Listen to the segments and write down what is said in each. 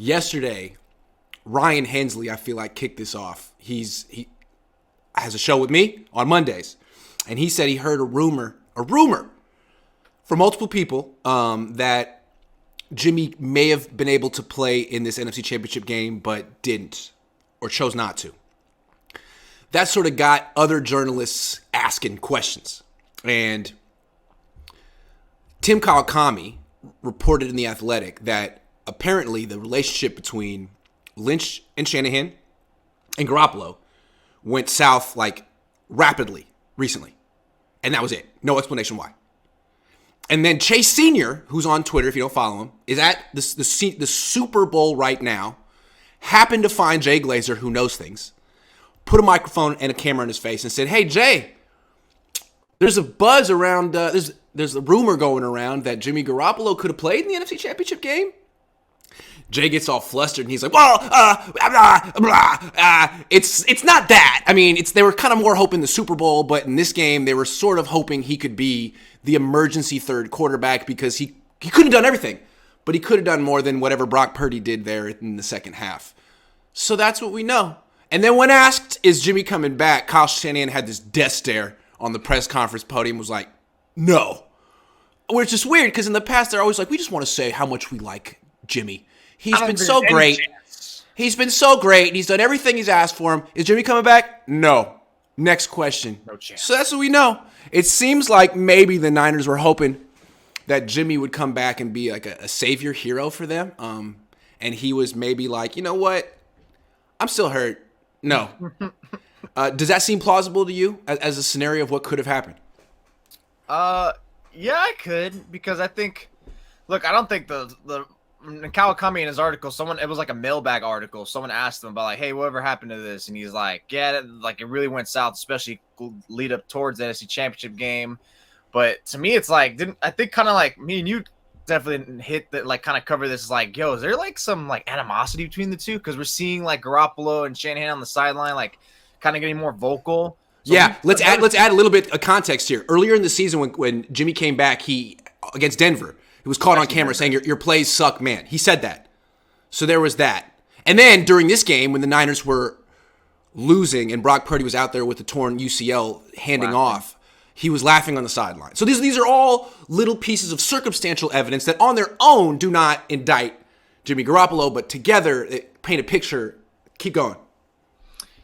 yesterday, Ryan Hensley, I feel like, kicked this off. He has a show with me on Mondays, and he said he heard a rumor from multiple people that Jimmy may have been able to play in this NFC Championship game, but didn't or chose not to. That sort of got other journalists asking questions. And Tim Kawakami reported in The Athletic that apparently the relationship between Lynch and Shanahan and Garoppolo went south like rapidly recently. And that was it. No explanation why. And then Chase Sr., who's on Twitter, if you don't follow him, is at the Super Bowl right now, happened to find Jay Glazer, who knows things, put a microphone and a camera in his face and said, "Hey, Jay, there's a buzz around, there's a rumor going around that Jimmy Garoppolo could have played in the NFC Championship game." Jay gets all flustered and he's like, "Well, it's not that. I mean, they were kind of more hoping the Super Bowl, but in this game they were sort of hoping he could be the emergency third quarterback because he couldn't have done everything, but he could have done more than whatever Brock Purdy did there in the second half." So that's what we know. And then when asked, is Jimmy coming back, Kyle Shanahan had this death stare on the press conference podium, was like, "No." Which is weird because in the past they're always like, "We just want to say how much we like Jimmy. He's been so great. He's been so great. He's done everything he's asked for him. Is Jimmy coming back? No. Next question." No chance. So that's what we know. It seems like maybe the Niners were hoping that Jimmy would come back and be like a savior hero for them. And he was maybe like, "You know what? I'm still hurt." No. Does that seem plausible to you as a scenario of what could have happened? Yeah, I could, because I think, look, I don't think the Kawakami in his article, it was like a mailbag article. Someone asked him about like, "Hey, whatever happened to this?" And he's like, "Yeah, like it really went south, especially lead up towards the NFC Championship game." But to me, it's like, I think kind of like me and you definitely hit that, like kind of cover this like, yo, is there like some like animosity between the two? Because we're seeing like Garoppolo and Shanahan on the sideline, like kind of getting more vocal. So yeah, let's add a little bit of context here. Earlier in the season, when Jimmy came back, he against Denver, he was caught on camera saying your plays suck, man. He said that. So there was that. And then during this game, when the Niners were losing and Brock Purdy was out there with the torn UCL handing off, he was laughing on the sideline. So these are all little pieces of circumstantial evidence that on their own do not indict Jimmy Garoppolo, but together it paint a picture. Keep going.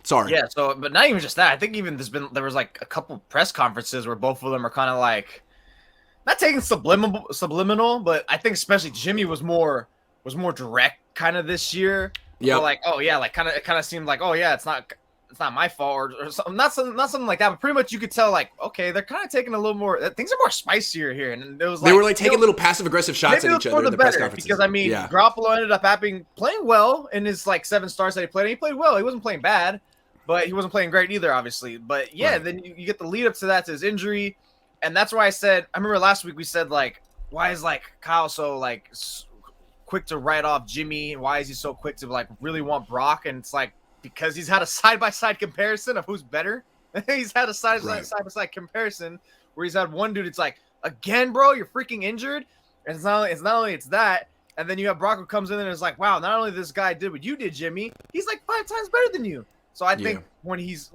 Sorry. Yeah, so, but not even just that. I think even there was like a couple press conferences where both of them are kind of like, not taking subliminal, but I think especially Jimmy was more direct kind of this year. Yeah. Like, oh yeah, like it kind of seemed like, oh yeah, it's not my fault or something, not something like that. But pretty much you could tell like, okay, they're kind of taking a little more. Things are more spicier here, and it was like, they were like taking little passive aggressive shots at each other in the press conferences. Because I mean, Garoppolo ended up playing well in his like 7 starts that he played. And he played well. He wasn't playing bad, but he wasn't playing great either, obviously. But yeah, right. Then you get the lead up to that, to his injury. And that's why I said, I remember last week we said, like, why is, like, Kyle so, like, quick to write off Jimmy? Why is he so quick to, like, really want Brock? And it's, like, because he's had a side-by-side comparison of who's better. He's had a side-by-side comparison where he's had one dude, it's like, again, bro, you're freaking injured? And it's not only that, and then you have Brock who comes in and is like, wow, not only this guy did what you did, Jimmy, he's, like, 5 times better than you. So I think when he's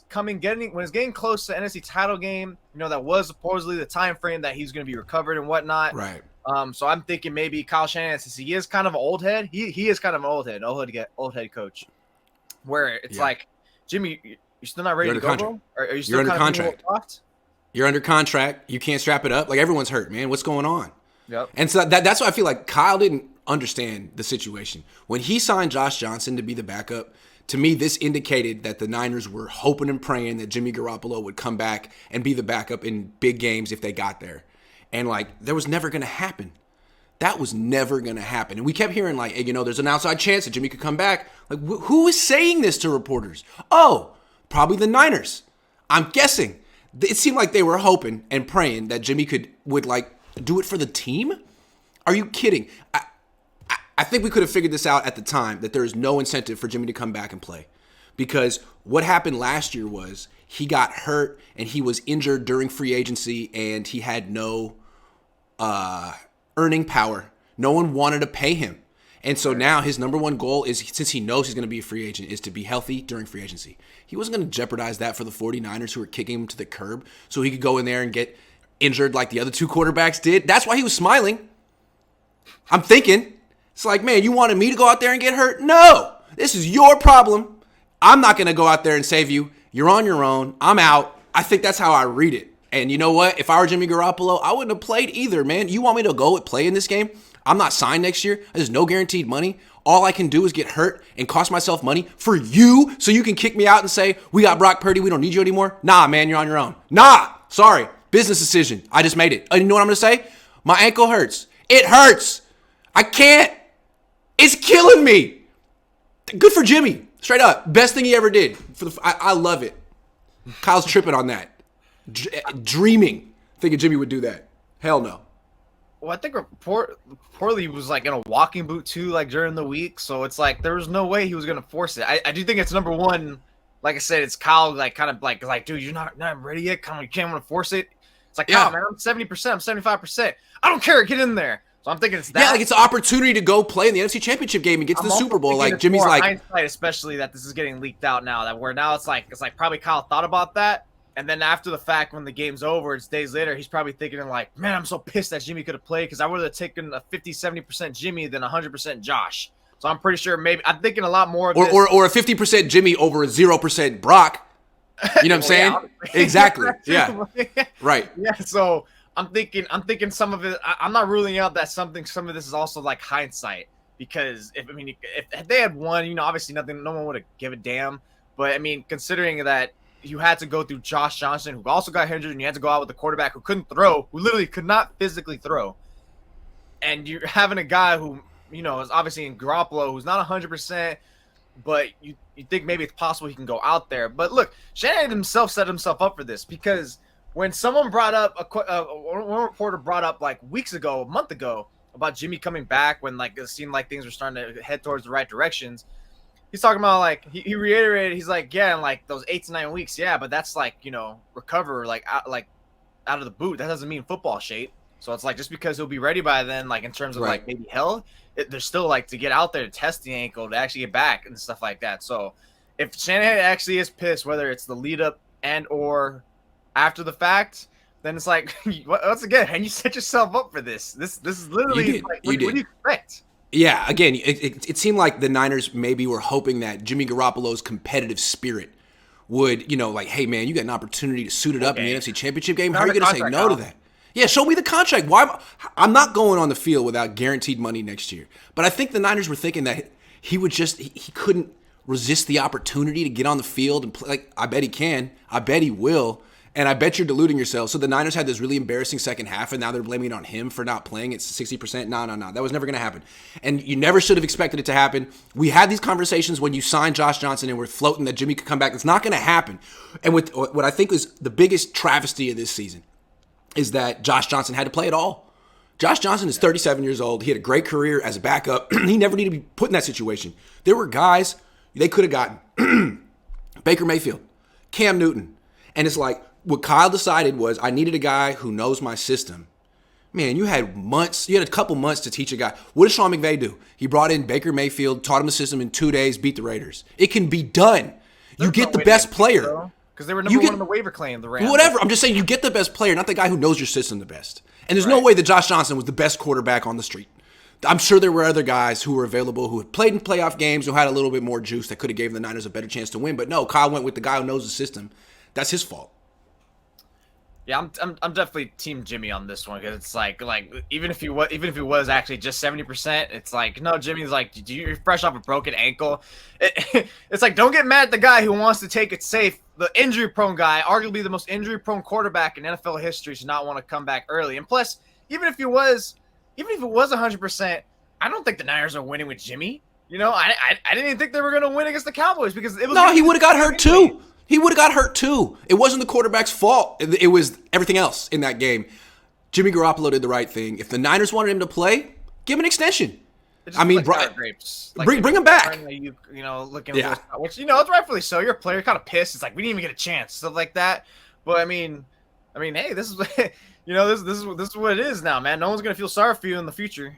getting close to the NFC title game, you know, that was supposedly the time frame that he's going to be recovered and whatnot. Right. So I'm thinking maybe Kyle Shanahan, since he is kind of an old head, he is kind of an old head coach, where it's like, Jimmy, you're still not ready to go, bro? Or are you still under contract? You're under contract. You can't strap it up. Like, everyone's hurt, man. What's going on? Yep. And so that's why I feel like Kyle didn't understand the situation when he signed Josh Johnson to be the backup. To me, this indicated that the Niners were hoping and praying that Jimmy Garoppolo would come back and be the backup in big games if they got there. And, like, that was never going to happen. That was never going to happen. And we kept hearing, like, hey, you know, there's an outside chance that Jimmy could come back. Like, who is saying this to reporters? Oh, probably the Niners. I'm guessing. It seemed like they were hoping and praying that Jimmy would like, do it for the team. Are you kidding? I think we could have figured this out at the time, that there is no incentive for Jimmy to come back and play. Because what happened last year was he got hurt and he was injured during free agency and he had no earning power. No one wanted to pay him. And so now his number one goal is, since he knows he's going to be a free agent, is to be healthy during free agency. He wasn't going to jeopardize that for the 49ers, who were kicking him to the curb, so he could go in there and get injured like the other two quarterbacks did. That's why he was smiling. I'm thinking, it's like, man, you wanted me to go out there and get hurt? No, this is your problem. I'm not going to go out there and save you. You're on your own. I'm out. I think that's how I read it. And you know what? If I were Jimmy Garoppolo, I wouldn't have played either, man. You want me to go and play in this game? I'm not signed next year. There's no guaranteed money. All I can do is get hurt and cost myself money for you so you can kick me out and say, we got Brock Purdy, we don't need you anymore? Nah, man, you're on your own. Nah, sorry. Business decision. I just made it. You know what I'm going to say? My ankle hurts. It hurts. I can't. It's killing me. Good for Jimmy. Straight up. Best thing he ever did. I love it. Kyle's tripping on that. Dreaming. Thinking Jimmy would do that. Hell no. Well, I think Portly was like in a walking boot too, like during the week. So it's like there was no way he was gonna force it. I do think it's number one. Like I said, it's Kyle, like kind of like dude, you're not ready yet. Come on, you can't want to force it. It's like, Kyle, man, I'm 70%, I'm 75%. I don't care. Get in there. So I'm thinking it's that. Yeah, like it's an opportunity to go play in the NFC Championship game and get to the Super Bowl. Like Jimmy's like hindsight, especially that this is getting leaked out now. That where now it's like probably Kyle thought about that. And then after the fact, when the game's over, it's days later, he's probably thinking like, man, I'm so pissed that Jimmy could have played because I would have taken a 50, 70% Jimmy than 100% Josh. So I'm pretty sure I'm thinking a lot more of this. Or a 50% Jimmy over a 0% Brock. You know what I'm saying? Yeah, exactly. Yeah. Right. Yeah. So I'm thinking some of it. I'm not ruling out that some of this is also like hindsight, because if they had won, obviously no one would have given a damn. But I mean, considering that you had to go through Josh Johnson, who also got injured, and you had to go out with a quarterback who couldn't throw, who literally could not physically throw. And you're having a guy who, is obviously in Garoppolo, who's not 100%, but you think maybe it's possible he can go out there. But look, Shanahan himself set himself up for this, because when someone brought up, one reporter brought up like a month ago, about Jimmy coming back when like it seemed like things were starting to head towards the right directions, he's talking about like he reiterated, he's like, yeah, in like those 8 to 9 weeks, yeah, but that's like recover like out of the boot. That doesn't mean football shape. So it's like just because he'll be ready by then, like in terms of like maybe health, there's still like to get out there to test the ankle to actually get back and stuff like that. So if Shanahan actually is pissed, whether it's the lead up and or after the fact, then it's like once again, and you set yourself up for this. This is literally like what do you expect? Yeah, again, it seemed like the Niners maybe were hoping that Jimmy Garoppolo's competitive spirit would, like, hey, man, you got an opportunity to suit it up in the NFC Championship game. How are you going to say no to that? Yeah, show me the contract. Why? I'm not going on the field without guaranteed money next year. But I think the Niners were thinking that he couldn't resist the opportunity to get on the field and play. Like, I bet he can. I bet he will. And I bet you're deluding yourself. So the Niners had this really embarrassing second half, and now they're blaming it on him for not playing at 60%. No. That was never going to happen. And you never should have expected it to happen. We had these conversations when you signed Josh Johnson and we're floating that Jimmy could come back. It's not going to happen. And with what I think is the biggest travesty of this season is that Josh Johnson had to play at all. Josh Johnson is 37 years old. He had a great career as a backup. He never needed to be put in that situation. There were guys they could have gotten. Baker Mayfield, Cam Newton. And it's like, what Kyle decided was, I needed a guy who knows my system. Man, you had a couple months to teach a guy. What did Sean McVay do? He brought in Baker Mayfield, taught him the system in 2 days, beat the Raiders. It can be done. You get the best player. Because they were number one on the waiver claim, the Rams. Whatever. I'm just saying you get the best player, not the guy who knows your system the best. And there's no way that Josh Johnson was the best quarterback on the street. I'm sure there were other guys who were available who had played in playoff games, who had a little bit more juice that could have given the Niners a better chance to win. But no, Kyle went with the guy who knows the system. That's his fault. Yeah, I'm definitely team Jimmy on this one, because it's like even if he was actually just 70%, it's like, no, Jimmy's like, you're fresh off a broken ankle. It's like, don't get mad at the guy who wants to take it safe. The injury prone guy, arguably the most injury prone quarterback in NFL history, should not want to come back early. And plus, even if it was 100%, I don't think the Niners are winning with Jimmy. I didn't even think they were going to win against the Cowboys, because it was. No, he would have got hurt too. He would have got hurt too. It wasn't the quarterback's fault. It was everything else in that game. Jimmy Garoppolo did the right thing. If the Niners wanted him to play, give him an extension. I mean, bring him back. Looking which it's rightfully so. You're a player, you're kind of pissed. It's like we didn't even get a chance, stuff like that. But I mean, hey, this is this is what it is now, man. No one's gonna feel sorry for you in the future.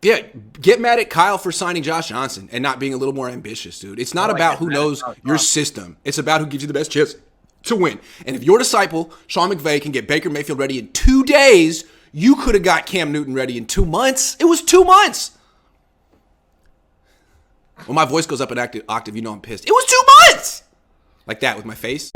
Yeah, get mad at Kyle for signing Josh Johnson and not being a little more ambitious, dude. It's not about who knows your system. It's about who gives you the best chance to win. And if your disciple, Sean McVay, can get Baker Mayfield ready in 2 days, you could have got Cam Newton ready in 2 months. It was 2 months. When my voice goes up an octave, you know I'm pissed. It was 2 months! Like that with my face.